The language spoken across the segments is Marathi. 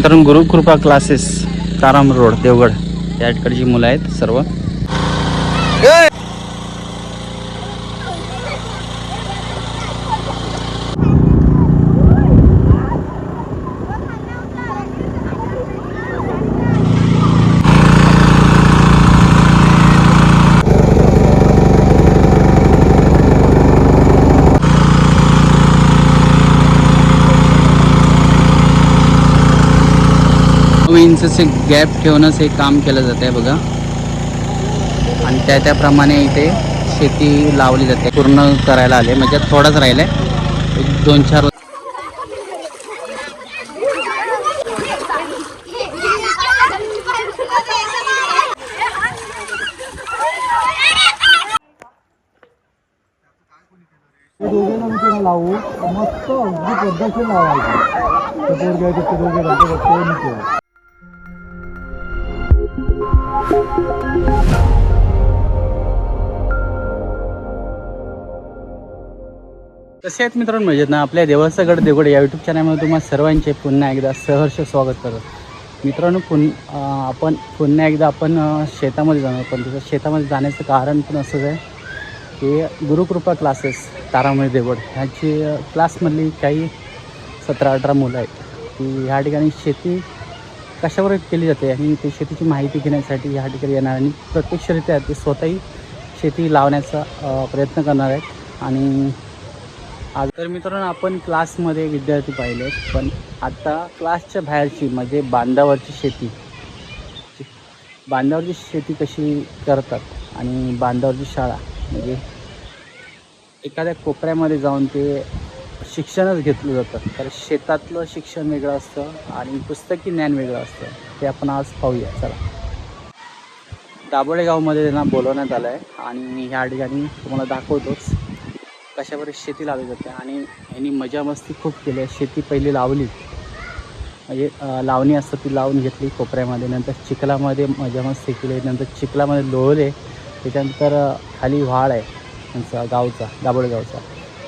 तर गुरुकृपा क्लासेस ताराम रोड देवगड या ठिकाणची मुलं आहेत सर्व. इंचचे गॅप ठेवूनच हे काम केलं जात आहे बघा. आणि त्याप्रमाणे इथे शेती लावली जाते. पूर्ण करायला आले म्हणजे थोडंच राहिलंय, 2-4. लावू मस्त अगदी पद्धतशीर लावायचं. कसे आहेत मित्रांनो, मजेत ना? आपल्या देवळाचं देवगड या यूट्यूब चॅनलमध्ये तुम्हाला सर्वांचे पुन्हा एकदा सहर्ष स्वागत करतो. मित्रांनो, आपण पुन्हा एकदा शेतामध्ये जाणार. पण तिथं शेतामध्ये जाण्याचं कारण पण असंच आहे की गुरुकृपा क्लासेस तारामणी देवगड ह्याची क्लासमधली काही 17-18 मुलं आहेत की ह्या ठिकाणी शेती कशावर केली जाते आणि ते शेतीची माहिती घेण्यासाठी ह्या ठिकाणी येणार आणि प्रत्यक्षरित्या ते स्वतःही शेती लावण्याचा प्रयत्न करणार आहेत. आणि आज तर मित्रांनो, आपण क्लासमध्ये विद्यार्थी पाहिले आहेत, पण आता क्लासच्या बाहेरची म्हणजे बांधावरची शेती कशी करतात आणि बांधावरची शाळा म्हणजे एखाद्या कोपऱ्यामध्ये जाऊन ते शिक्षणच घेतलं जातं. तर शेतातलं शिक्षण वेगळं असतं आणि पुस्तकी ज्ञान वेगळं असतं. ते आपण आज पाहूया. चला, दाबोळे गावमध्ये त्यांना बोलवण्यात आलं आहे आणि ह्या ठिकाणी तुम्हाला दाखवतोच कशावर शेती लावली जाते. आणि ह्यांनी मजा मस्ती खूप केली आहे. शेती पहिली लावली म्हणजे लावणी असतं ती लावून घेतली कोपऱ्यामध्ये, नंतर चिखलामध्ये मजा मस्ती केली, नंतर चिखलामध्ये लोळले, त्याच्यानंतर खाली व्हाळ आहे त्यांचा गावचा, दाबोळे गावचा,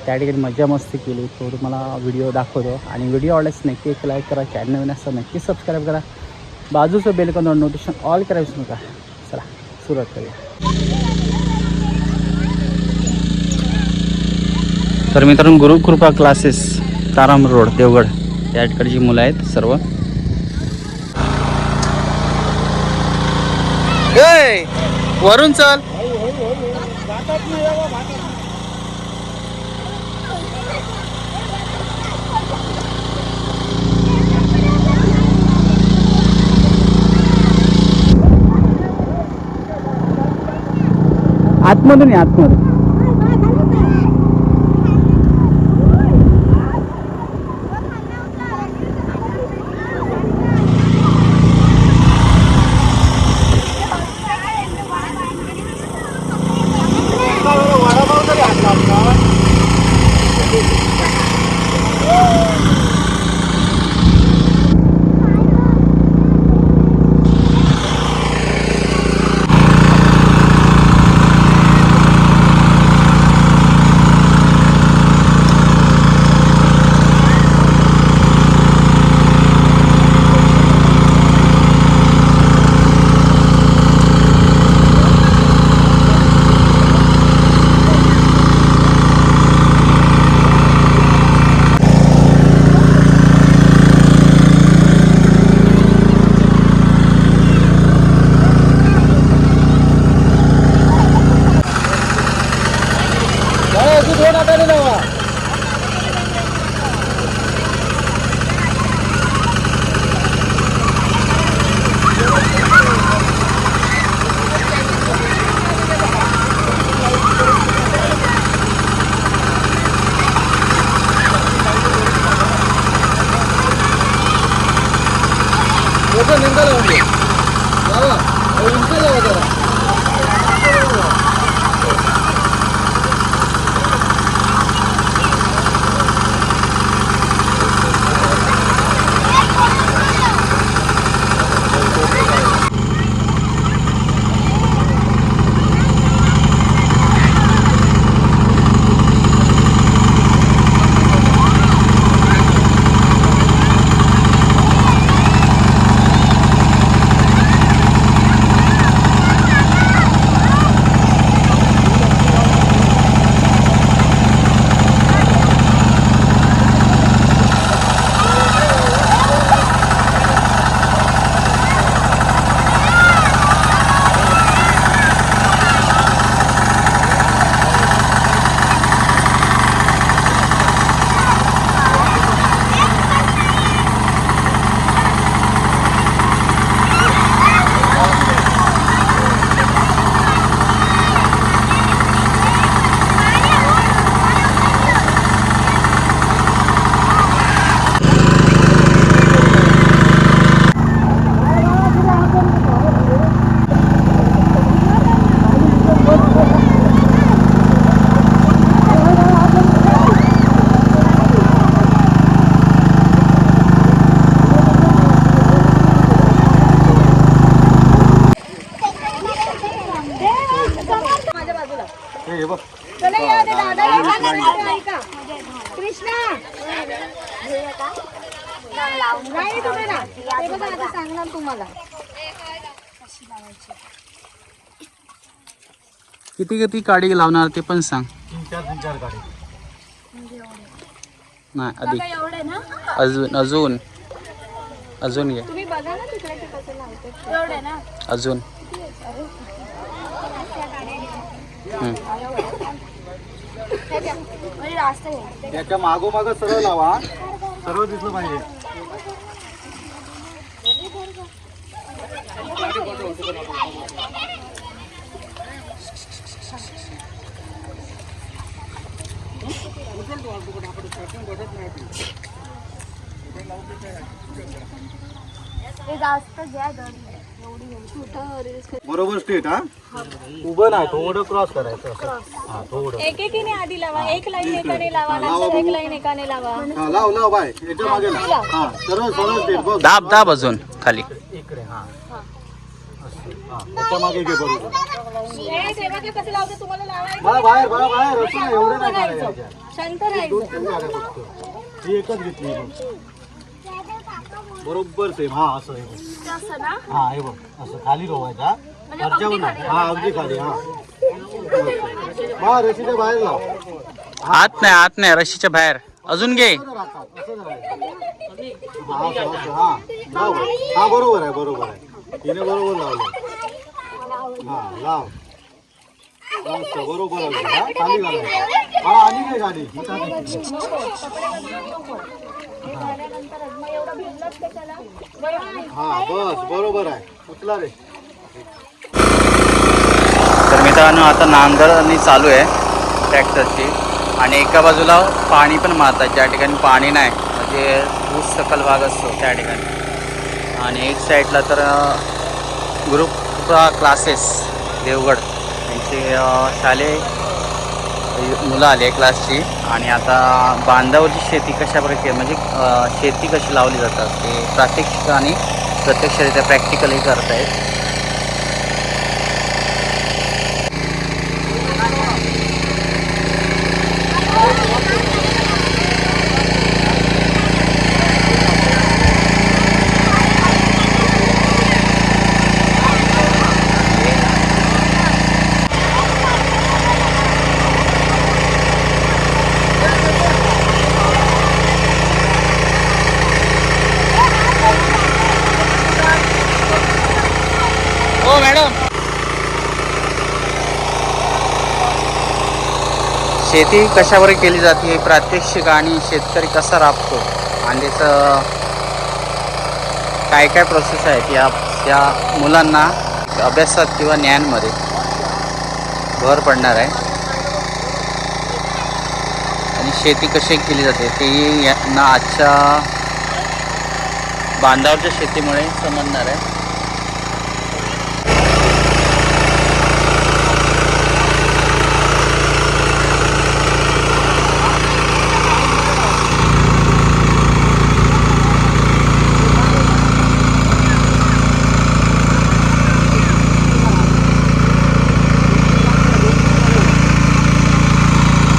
त्या ठिकाणी मजा मस्ती केली. तो तुम्हाला व्हिडिओ दाखवतो. आणि व्हिडिओ आवडल्यास नक्की एक लाईक करा, चॅनल नवीन असतं नक्की सबस्क्राईब करा, बाजूचं बेल आयकॉन नोटिफिकेशन ऑल करायचं नका. चला सुरुवात करूया. तर मित्रांनो, गुरुकृपा क्लासेस ताराम रोड देवगड या ठिकाणची मुलं आहेत सर्व. वरून चल. आतमधून ये, आतमधून. ते बघा आता सांगणार तुम्हाला. किती किती काडी लावणार ते पण सांग. 3-4 गाडी. नाही अधिक बघा एवढे ना. अजून अजून अजून घे तुम्ही बघा ना तिकडे ते कसं लावते. एवढे ना. अजून म्हणजे जास्त आहे. त्याच्या मागोमाग सरळ लावा, सर्व दिसलं पाहिजे. हे जास्त घ्या दर एवढी छोटं बरोबर स्ट्रेट हा. उभं नाही, थोडं क्रॉस करायचं असं. हा थोडं. एक एकीने आधी लावा. एक लाईन एकाने लावा, नंतर एक लाईन एकाने लावा. हा लाव लाव बाय, याच्या मागे लाव. हा सरळ सरळ स्ट्रेट बघ. दाब दाब अजून खाली. इकडे हा. हा याच्या मागे घे बरोबर. हे तेव्हा ते कसं लावते तुम्हाला लावायचं. मला बाहेर असं नाही, एवढे नाही करायचं. शांत राहायचं. 2-3 गाड्या फक्त. ही एकच घेतली बरोबर सेम. हा असं हे बघ. असं ना. हा हे बघ असं खाली रोवायचा. वरच्यावर नाही. हा अगदी खाली. हा रशीच्या बाहेर लाव. आत नाही रशीच्या बाहेर. अजून घे. असं करायचं. हा असं असं. हा लाव. हा बरोबर आहे. हिने बरोबर लावलं. हा लाव. मस्त बरोबर आहे. हा खाली घालायचं. हा आणि काय गाडी ही का घेतली? हे झाल्यानंतर मग एवढं भिजलंच ते त्याला. हा बस बरोबर आहे. उचला रे. तर मित्रांनो आता नांगरणी चालू आहे ट्रॅक्टरची आणि एका बाजूला पाणी पण मारतात ज्या ठिकाणी पाणी नाही म्हणजे ऊस सकल भाग असतो त्या ठिकाणी आणि एक साईडला तर ग्रुप क्लासेस देवगड यांचे शालेय मुलं आली आहे क्लासची आणि आता बांधावरची शेती कशा प्रकारे म्हणजे शेती कशी लावली जातात ते प्रात्यक्षिक आणि प्रत्यक्षरित्या प्रॅक्टिकलही करतायत. हो मॅडम, शेती कशावर केली जाते हे प्रात्यक्षिक आणि शेतकरी कसा राबतो आणि त्याचं काय काय प्रोसेस आहेत या मुलांना अभ्यासात किंवा ज्ञानमध्ये भर पडणार आहे आणि शेती कशी केली जाते ते यांना आजच्या बांधावरच्या शेतीमुळे समजणार आहे.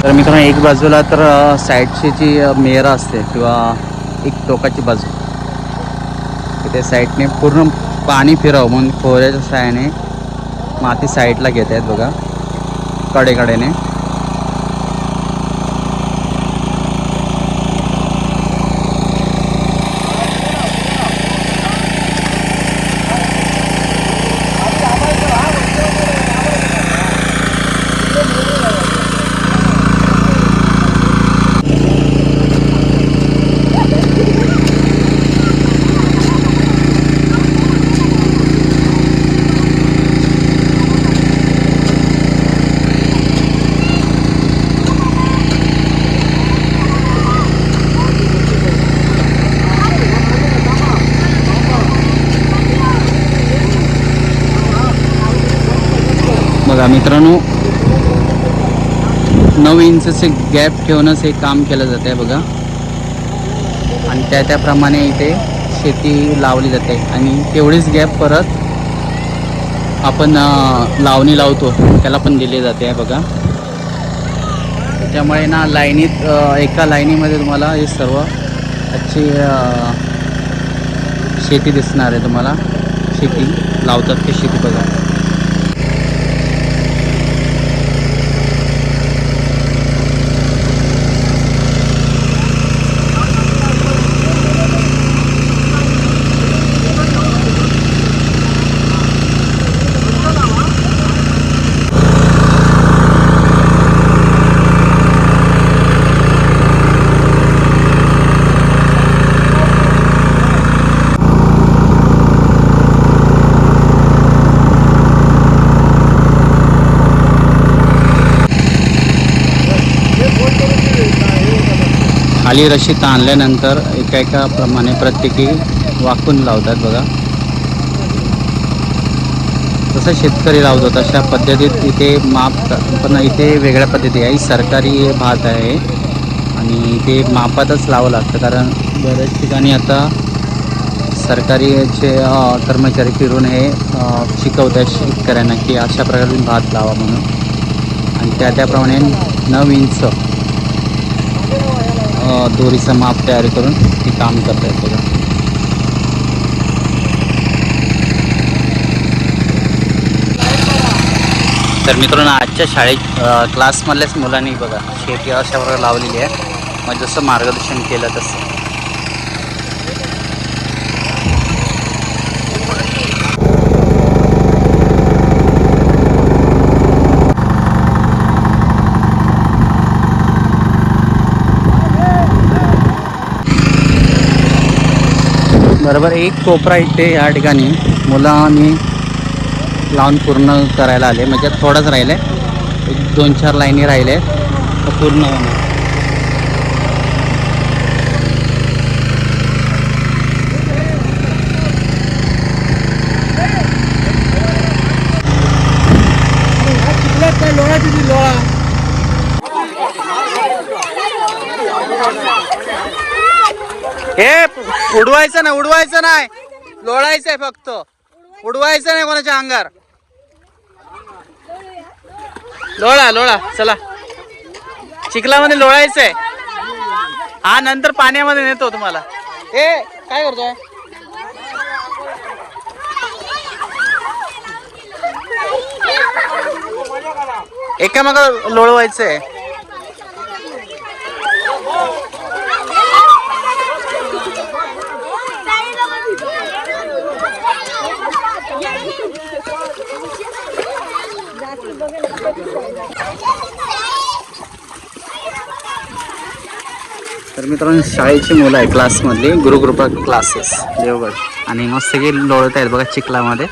तर मित्रांनो एक बाजूला तर साईडची जी मेरा असते किंवा एक टोकाची बाजू त्या साईडने पूर्ण पाणी फिरावं म्हणून खोऱ्याच्या साहाय्याने माती साईडला घेत आहेत बघा कडेकडेने. बघा मित्रांनो 9 इंचचे गॅप ठेवूनच हे काम केलं जातं आहे बघा आणि त्याप्रमाणे इथे शेती लावली जाते आणि तेवढीच गॅप परत आपण लावणी लावतो त्याला पण दिली जाते आहे बघा. त्यामुळे ना लाईनीत एका लाईनीमध्ये तुम्हाला हे सर्व अच्छी शेती दिसणार आहे तुम्हाला. शेती लावतात ते शेती बघा. खाली रशी ताणल्यानंतर एका प्रमाणे प्रत्येकी वाकून लावतात बघा. जसं शेतकरी लावतो तशा पद्धतीत इथे माप, पण इथे वेगळ्या पद्धती आहे. सरकारी भात आहे आणि इथे मापातच लावावं लागतं, कारण बऱ्याच ठिकाणी आता सरकारीचे कर्मचारी फिरून हे शिकवतात शेतकऱ्यांना की अशा प्रकारे भात लावा म्हणून. आणि त्याप्रमाणे 9 इंच दोरीचं माप तयार करून ते काम करतात बघा. तर मित्रांनो, आजच्या शाळेत क्लासमधल्याच मुलांनी बघा शेती अशा प्रकारे लावलेली आहे. मग जसं मार्गदर्शन केलं तसं. बरोबर एक कोपरा इथे या ठिकाणी मुलांनी लावून पूर्ण करायला आले. म्हणजे थोडंच राहिले, 2-4 लाईनी राहिले तर पूर्ण होणार. हे उडवायचं नाही, लोळायचं आहे फक्त. उडवायचं नाही कोणाच्या अंगार. लोळा चला. चिखलामध्ये लोळायचंय. हा नंतर पाण्यामध्ये नेतो तुम्हाला. ए काय करतोय? एकामाग लोळवायचंय. तर मित्रांनो, शाळेची मुलं आहे क्लासमधली, गुरुकृपा क्लासेस देवगड. आणि मस्त सगळे लोळत आहेत बघा चिखलामध्ये.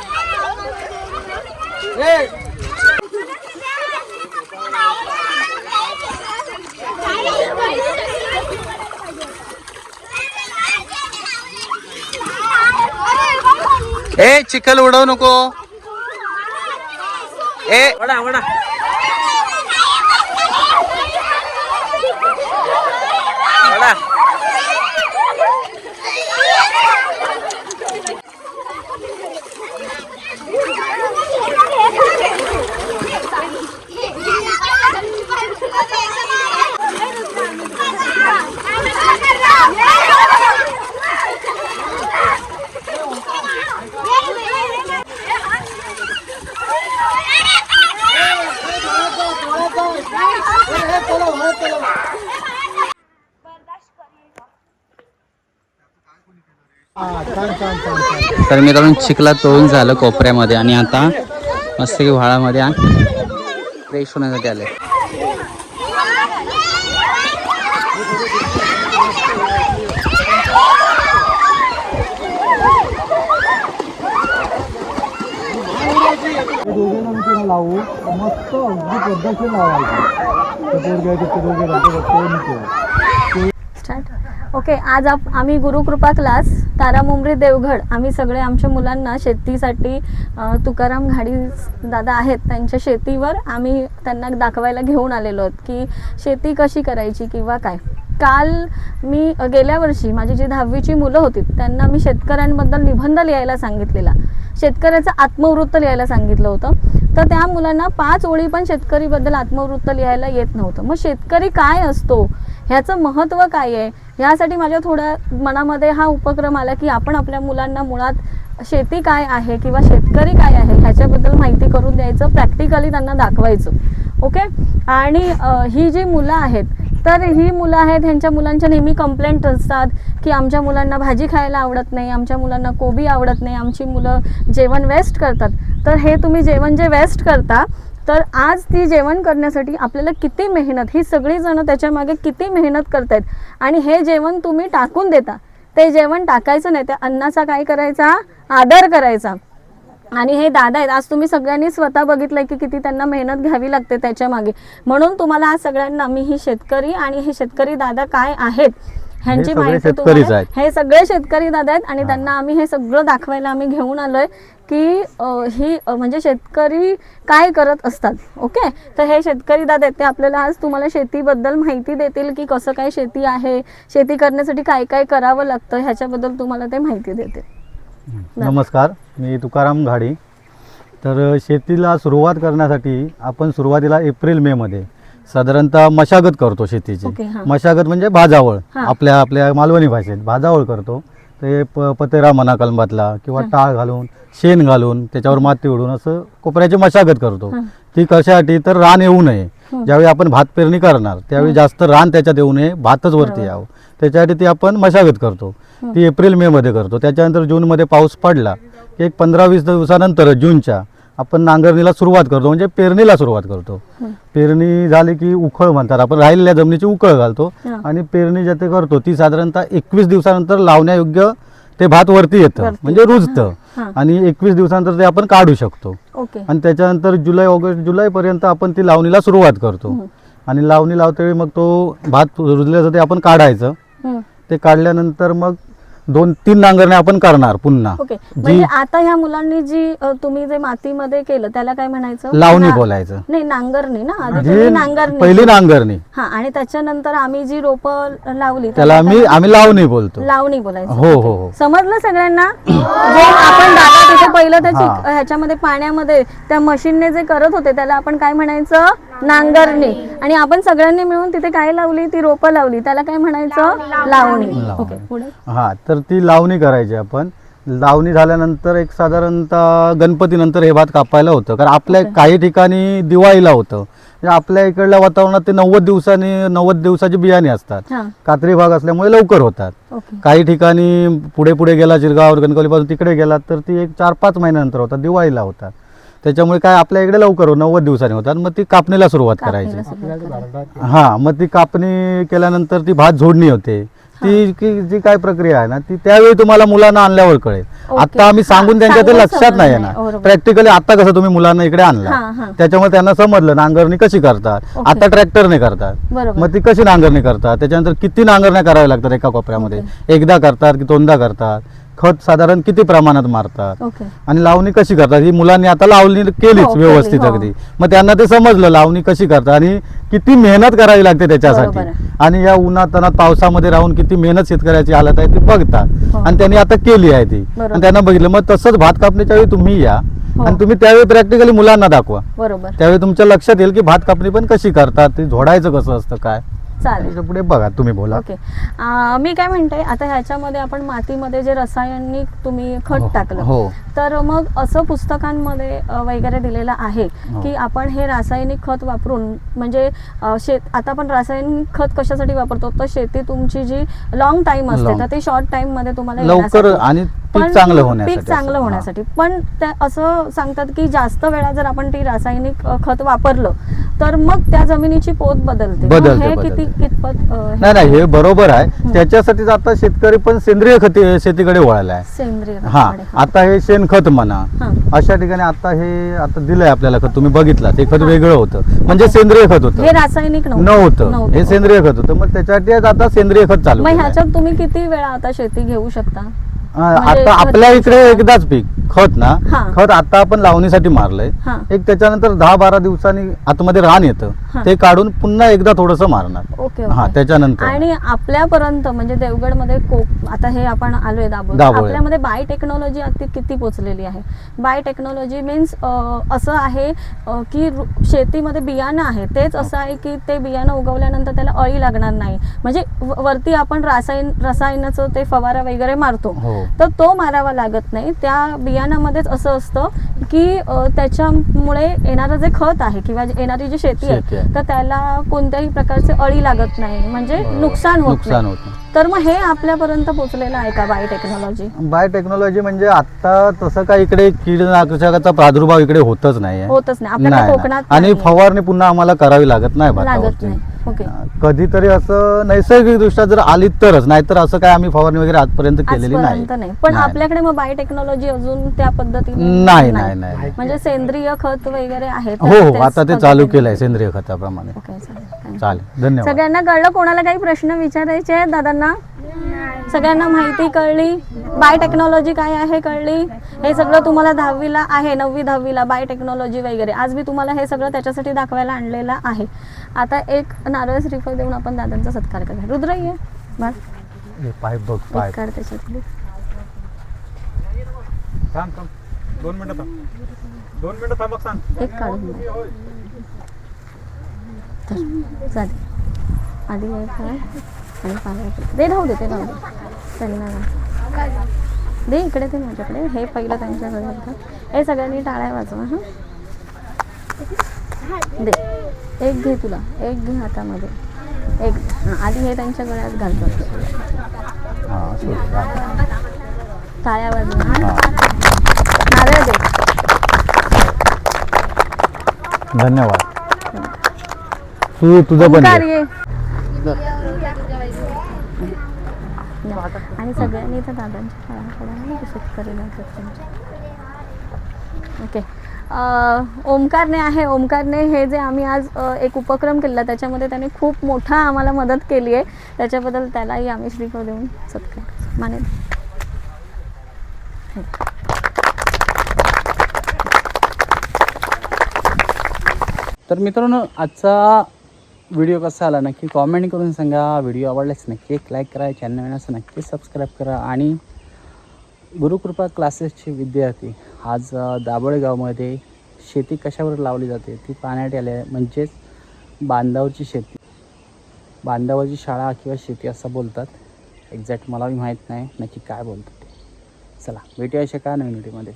ए चिखल उडवू नको. ए वडा वडा. तर मित्रांनो, चिखला तोडून झालं कोपऱ्यामध्ये आणि आता मस्त की व्हाळामध्ये फ्रेश होण्यासाठी आले. लावू मस्त अगदी पद्धतशीर लावायचं. ओके, आज आम्ही गुरुकृपा क्लास तारामुंबरी देवगड, आम्ही सगळे आमच्या मुलांना शेतीसाठी तुकाराम घाडी दादा आहेत त्यांच्या शेतीवर आम्ही त्यांना दाखवायला घेऊन आलेलो आहोत की शेती कशी करायची किंवा काय. काल मी गेल्या वर्षी माझी जी 10वीची मुलं होती त्यांना मी शेतकऱ्यांबद्दल निबंध लिहायला सांगितलेला, शेतकऱ्याचं आत्मवृत्त लिहायला सांगितलं होतं. तर त्या मुलांना 5 ओळी पण शेतकरीबद्दल आत्मवृत्त लिहायला येत नव्हतं. मग शेतकरी काय असतो, ह्याचं महत्त्व काय आहे, यासाठी माझ्या थोड्या मनामध्ये हा उपक्रम आला की आपण आपल्या मुलांना मुळात शेती काय आहे किंवा शेतकरी काय आहे ह्याच्याबद्दल माहिती करून द्यायचं, प्रॅक्टिकली त्यांना दाखवायचं. ओके. आणि ही जी मुलं आहेत, तर ही मुलं आहेत, ह्यांच्या मुलांच्या नेहमी कंप्लेंट असतात की आमच्या मुलांना भाजी खायला आवडत नाही, आमच्या मुलांना कोबी आवडत नाही, आमची मुलं जेवण वेस्ट करतात. तर हे तुम्ही जेवण जे वेस्ट करता, तर आज ती जेवण करण्यासाठी आपल्याला किती मेहनत, ही सगळी जण त्याच्यामागे किती मेहनत करतायत आणि हे जेवण तुम्ही टाकून देता. ते जेवण टाकायचं नाही, त्या अन्नाचा काय करायचा, आदर करायचा. आणि हे दादा आहेत, आज तुम्ही सगळ्यांनी स्वतः बघितलंय की किती त्यांना मेहनत घ्यावी लागते त्याच्या मागे. म्हणून तुम्हाला आज सगळ्यांना मी ही शेतकरी आणि हे शेतकरी दादा काय आहेत ह्यांची हे सगळे माहिती शेतकरीच तुम्हाला, आहेत. हे सगळे शेतकरी दादा आहेत आणि त्यांना आम्ही हे सगळं दाखवायला आम्ही घेऊन आलोय की ही म्हणजे शेतकरी काय करत असतात. ओके. तर हे शेतकरी दादा आहेत, ते आपल्याला आज तुम्हाला शेतीबद्दल माहिती देतील की कसं काय शेती आहे, शेती करण्यासाठी काय काय करावं लागतं, ह्याच्याबद्दल तुम्हाला ते माहिती देतील. नमस्कार, मी तुकाराम घाडी. तर शेतीला सुरुवात करण्यासाठी आपण सुरुवातीला एप्रिल मे मध्ये साधारणतः मशागत करतो शेतीची. ओके, हां. मशागत म्हणजे भाजावळ, हां. आपल्या मालवणी भाषेत भाजावळ करतो. ते पतेरा म्हणा कलमातला किंवा टाळ घालून, शेण घालून, त्याच्यावर माती उडून असं कोपऱ्याची मशागत करतो. हां. ती कशासाठी, तर रान येऊ नये. ज्यावेळी आपण भात पेरणी करणार त्यावेळी जास्त रान त्याच्यात येऊ नये, भातच वरती यावं, त्याच्यासाठी ती आपण मशागत करतो. ती एप्रिल मे मध्ये करतो. त्याच्यानंतर जूनमध्ये पाऊस पडला की एक 15-20 दिवसानंतर जूनच्या आपण नांगरणीला सुरुवात करतो, म्हणजे पेरणीला सुरुवात करतो. पेरणी झाली की उखळ म्हणतात, आपण राहिलेल्या जमिनीची उखळ घालतो आणि पेरणी जे ते करतो ती साधारणतः 21 दिवसानंतर लावण्यायोग्य ते भात वरती येतं, म्हणजे रुजतं. आणि 21 दिवसानंतर ते आपण काढू शकतो. ओके. आणि त्याच्यानंतर जुलैपर्यंत आपण ती लावणीला सुरुवात करतो. आणि लावणी लावतेवेळी मग तो भात रुजल्याचं ते आपण काढायचं. ते काढल्यानंतर मग 2-3 नांगरणे आपण करणार पुन्हा. ओके. म्हणजे आता ह्या मुलांनी जी तुम्ही जे मातीमध्ये केलं त्याला काय म्हणायचं, लावणी बोलायचं. नाही, नांगरणी ना, आधी जी तुम्ही नांगरणी, पहिली नांगरणी, हा, आणि त्याच्यानंतर आम्ही जी रोपं लावली त्याला आम्ही लावणी बोलतो. लावणी बोलायचं. हो हो हो. समजलं सगळ्यांना? जे आपण दादा तिथे पहिलं त्या ह्याच्यामध्ये पाण्यामध्ये त्या मशीनने जे करत होते त्याला आपण काय म्हणायचं, नांगरणी. आणि आपण सगळ्यांनी मिळून तिथे काय लावली, ती रोपं लावली, त्याला काय म्हणायचं, लावणी. ओके, पुढे. हा, तर ती लावणी करायची आपण. लावणी झाल्यानंतर एक साधारणतः गणपतीनंतर हे भात कापायला होतं, कारण आपल्या काही ठिकाणी दिवाळीला होतं. म्हणजे आपल्या इकडल्या वातावरणात ते 90 दिवसाची बियाणे असतात. कात्री भाग असल्यामुळे लवकर होतात. ओके. काही ठिकाणी पुढे गेला, जिरगाव कणकवलीपासून तिकडे गेला तर ती एक 4-5 महिन्यानंतर होतात, दिवाळीला होतात. त्याच्यामुळे काय आपल्या इकडे लवकर 90 दिवसांनी होतात. मग ती कापणीला सुरुवात करायची. हा, मग ती कापणी केल्यानंतर ती भात झोडणी होते. ती जी काय प्रक्रिया आहे ना, ती त्यावेळी तुम्हाला मुलांना आणल्यावर कळेल. आता आम्ही सांगून त्यांच्या ते लक्षात नाही येणार. प्रॅक्टिकली आता कसं तुम्ही मुलांना इकडे आणला, त्याच्यामुळे त्यांना समजलं नांगरणी कशी करतात. आता ट्रॅक्टरने करतात, मग ती कशी नांगरणी करतात, त्याच्यानंतर किती नांगरण्या कराव्या लागतात एका कोपऱ्यामध्ये, एकदा करतात की 2दा करतात, खत साधारण किती प्रमाणात मारतात, आणि लावणी कशी करतात ही मुलांनी आता लावणी केलीच व्यवस्थित अगदी. मग त्यांना ते समजलं लावणी कशी करतात आणि किती मेहनत करावी लागते त्याच्यासाठी. आणि या उन्हातानात पावसामध्ये राहून किती मेहनत शेतकऱ्याची हालत आहे ती बघतात. आणि त्यांनी आता केली आहे ती, आणि त्यांना बघितलं. मग तसंच भात कापणीच्या वेळी तुम्ही या आणि तुम्ही त्यावेळी प्रॅक्टिकली मुलांना दाखवा. त्यावेळी तुमच्या लक्षात येईल की भात कापणी पण कशी करतात, ते झोडायचं कसं असतं काय. चालेल, पुढे बघा, तुम्ही बोला. ओके. मी काय म्हणते, आता ह्याच्यामध्ये आपण मातीमध्ये जे रासायनिक तुम्ही खत टाकलं, तर मग असं पुस्तकांमध्ये वगैरे दिलेलं आहे की आपण हे रासायनिक खत वापरून, म्हणजे आता आपण रासायनिक खत कशासाठी वापरतो, तर शेती तुमची जी लॉंग टाइम असते तर ती शॉर्ट टाइम मध्ये तुम्हाला लवकर आणि पीक चांगलं होण्यासाठी. पण असं सांगतात की जास्त वेळा जर आपण ती रासायनिक खत वापरलं तर मग त्या जमिनीची पोत बदलते. हे कितपत नाही, हे बरोबर आहे. त्याच्यासाठीच आता शेतकरी पण सेंद्रिय शेतीकडे वळाला आहे. सेंद्रिय. हा, आता हे शेणखत म्हणा, अशा ठिकाणी आता दिलंय आपल्याला खत, तुम्ही बघितलं ते खत वेगळं होतं, म्हणजे सेंद्रिय खत होतं, हे रासायनिक नव्हतं, हे सेंद्रिय खत होतं. मग त्याच्यासाठी आता सेंद्रिय खत चालू. मग ह्याच्यात तुम्ही किती वेळा आता शेती घेऊ शकता? आता आपल्या इकडे एकदाच पीक खत ना, हा. खत आता आपण लावणीसाठी मारलंय. हा. एक त्याच्यानंतर 10-12 दिवसांनी आतमध्ये रान येतं, हा. ते काढून पुन्हा एकदा थोडंसं मारणार. ओके हा, ओके. त्याच्यानंतर आणि आपल्यापर्यंत म्हणजे देवगडमध्ये आता हे आपण आलोय दाभोळ, दाभोळ. आपल्यामध्ये बाय टेक्नॉलॉजी आता किती पोचलेली आहे. बाय टेक्नॉलॉजी मीन्स असं आहे की शेतीमध्ये बियाणं आहे तेच असं आहे की ते बियाणं उगवल्यानंतर त्याला अळी लागणार नाही. म्हणजे वरती आपण रसायनाचं ते फवारा वगैरे मारतो, हो. तर तो मारावा लागत नाही. त्या बियाणामध्येच असं असतं की त्याच्यामुळे येणारं जे खत आहे किंवा येणारी जी शेती शेती आहे आहे. तर त्याला कोणत्याही प्रकारचे अळी लागत नाही, म्हणजे नुकसान होत नाही. तर मग हे आपल्यापर्यंत पोहोचलेलं आहे का बाय टेक्नॉलॉजी? बाय टेक्नॉलॉजी म्हणजे आता तसं काय इकडे कीटकनाशकाचा प्रादुर्भाव इकडे होतच नाही. होतच नाही आपल्याकडे कोकणात. आणि नाहीये. फवारणी पुन्हा आम्हाला करावी लागत नाही लागत भातावरती. नाही. ओके. कधीतरी असं नैसर्गिक दृष्ट्या जर आली तरच, नाहीतर असं काय आम्ही फवारणी वगैरे आजपर्यंत केलेली नाही. आजपर्यंत नाही. पण नाही. आपल्याकडे मग बाय टेक्नॉलॉजी अजून त्या पद्धतीने नाही नाही नाही. म्हणजे सेंद्रिय खत वगैरे आहे. हो हो, आता ते चालू केलंय सेंद्रिय खताप्रमाणे. ओके, चालेल. चालेल, धन्यवाद. सगळ्यांना कळलं? कोणाला काही प्रश्न विचारायचे आहेत दादांना? सगळ्यांना माहिती कळली? बाय टेक्नॉलॉजी काय आहे कळली? हे सगळं तुम्हाला 10वीला आहे, 9वी-10वीला बाय टेक्नॉलॉजी वगैरे. आज मी तुम्हाला हे सगळं त्याच्यासाठी दाखवायला आणलेलं आहे. आता एक नारळ श्रीफळ देऊन आपण दादांचा सत्कार करूया. रुद्र ये बस. हे पाईप बघ, एक पाईप. काढ त्याच्यातली. थांब थांब, 2 मिनिटं थांब, 2 मिनिटं थांब, सांग. एक काढून दे. तर चालेल. आधी हे काय आणि पाण्यात दे, राहू दे, ते राहू दे. त्यांना दे इकडे, ते माझ्याकडे. हे पहिलं त्यांच्याकडे होतं. हे सगळ्यांनी टाळ्या वाजवा. हां, दे. एक घे, तुला एक घे हातामध्ये. एक हां, आधी हे त्यांच्या गळ्यात घालतो. हां, सोड. टाळ्या वाजवा. हां, हां. नारळ दे. धन्यवाद. तुझं पण ओंकार दे. ये. आणि सगळ्यांनी इथं दादांच्या फळाकडे शेतकरी लागतात त्यांच्या. ओके. ओमकारने हे जे आम्ही आज एक उपक्रम केला त्याच्यामध्ये त्याने खूप मोठा आम्हाला मदत केली आहे. त्याच्याबद्दल त्यालाही आम्ही श्रीफळ देऊन सत्कार मानेल. तर मित्रांनो, आजचा व्हिडिओ कसा आला नक्की कॉमेंट करून सांगा. व्हिडिओ आवडल्यास नक्की एक लाईक करा, चॅनल नवीन असं नक्की सबस्क्राईब करा. आणि गुरुकृपा क्लासेसचे विद्यार्थी आज दाभोळ गावामध्ये शेती कशावर लावली जाते ती पाहण्यात आले आहे. म्हणजेच बांधावरची शेती, बांधावरची शाळा किंवा शेती असं बोलतात. एक्झॅक्ट मलाही माहीत नाही नक्की काय बोलतात ते. चला भेटूया अशा का नवीन व्हिडिओमध्ये.